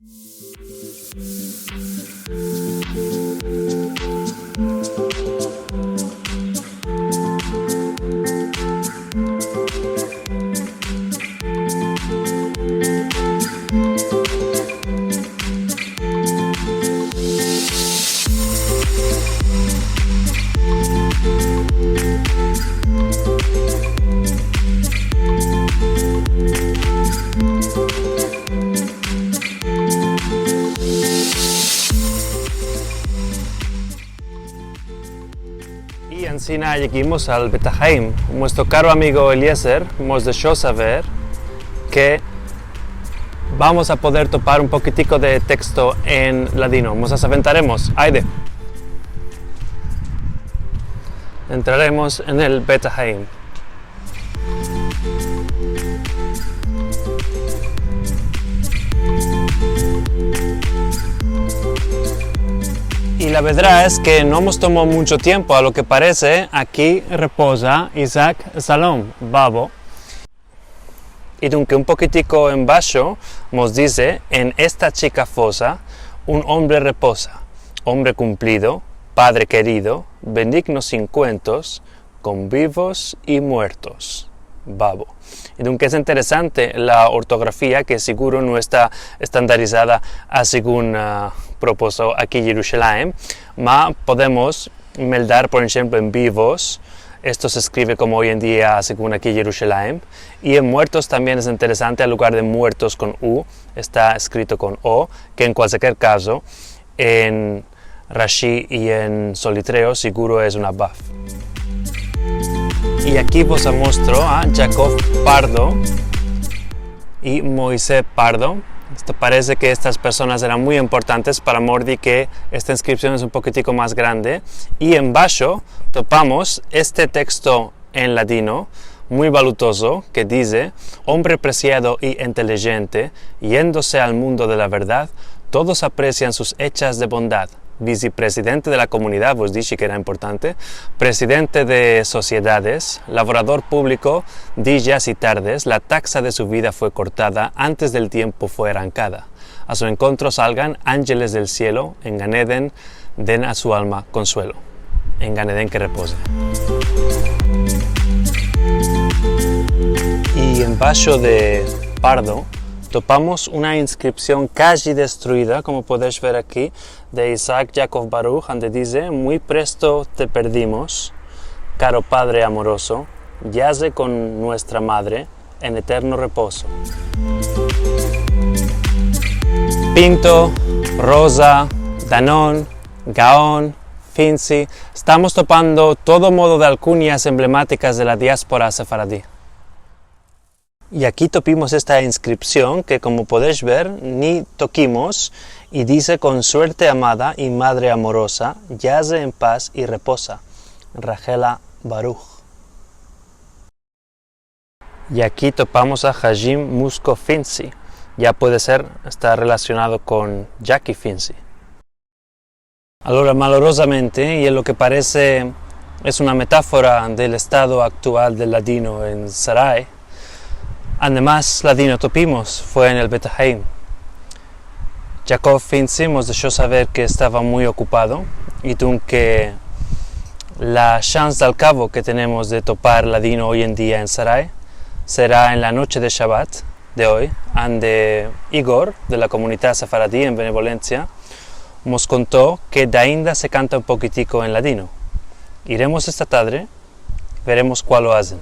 Y encima llegamos al Bet Haim. Nuestro caro amigo Eliezer nos dejó saber que vamos a poder topar un poquitico de texto en ladino. Nos aventaremos. Aide. Entraremos en el Bet Haim. Y la verdad es que no nos tomó mucho tiempo, a lo que parece. Aquí reposa Isaac Salom, babo. Y aunque un poquitico en bajo nos dice, en esta chica fosa, un hombre reposa, hombre cumplido, padre querido, benigno sin cuentos, con vivos y muertos, babo. Y aunque es interesante la ortografía, que seguro no está estandarizada según propuso aquí Jerusalén, ma podemos meldar, por ejemplo, en vivos, esto se escribe como hoy en día según aquí Jerusalén, y en muertos también es interesante, al lugar de muertos con U, está escrito con O, que en cualquier caso, en Rashi y en Solitreo seguro es una Baf. Y aquí os muestro a Jacob Pardo y Moisés Pardo. Esto parece que estas personas eran muy importantes para Mordi, que esta inscripción es un poquitico más grande. Y en bajo topamos este texto en ladino, muy valutoso, que dice: hombre preciado y inteligente, yéndose al mundo de la verdad, todos aprecian sus hechas de bondad. Vicepresidente de la comunidad, vos dije que era importante, presidente de sociedades, laborador público, días y tardes, la taxa de su vida fue cortada, antes del tiempo fue arrancada. A su encuentro salgan ángeles del cielo, en Gan Eden den a su alma consuelo. En Gan Eden que repose. Y en bajo de Pardo topamos una inscripción casi destruida, como podéis ver aquí, de Isaac Jacob Baruch, donde dice: muy presto te perdimos, caro Padre amoroso, yace con nuestra Madre en eterno reposo. Pinto, Rosa, Danón, Gaón, Finzi, estamos topando todo modo de alcunias emblemáticas de la diáspora sefaradí. Y aquí topimos esta inscripción que, como podéis ver, ni toquimos, y dice: con suerte amada y madre amorosa, yace en paz y reposa, Rachela Baruch. Y aquí topamos a Hajim Musco Finzi, ya puede ser, está relacionado con Jackie Finzi. Ahora, malorosamente, y en lo que parece es una metáfora del estado actual del ladino en Sarai, además, ladino topimos fue en el Bet Haim. Jacob Finzi nos dejó saber que estaba muy ocupado, y que la chance al cabo que tenemos de topar ladino hoy en día en Sarai será en la noche de Shabbat de hoy, donde Igor, de la comunidad sefaradí en Benevolencia, nos contó que ainda se canta un poquitico en ladino. Iremos esta tarde, veremos cuál lo hacen.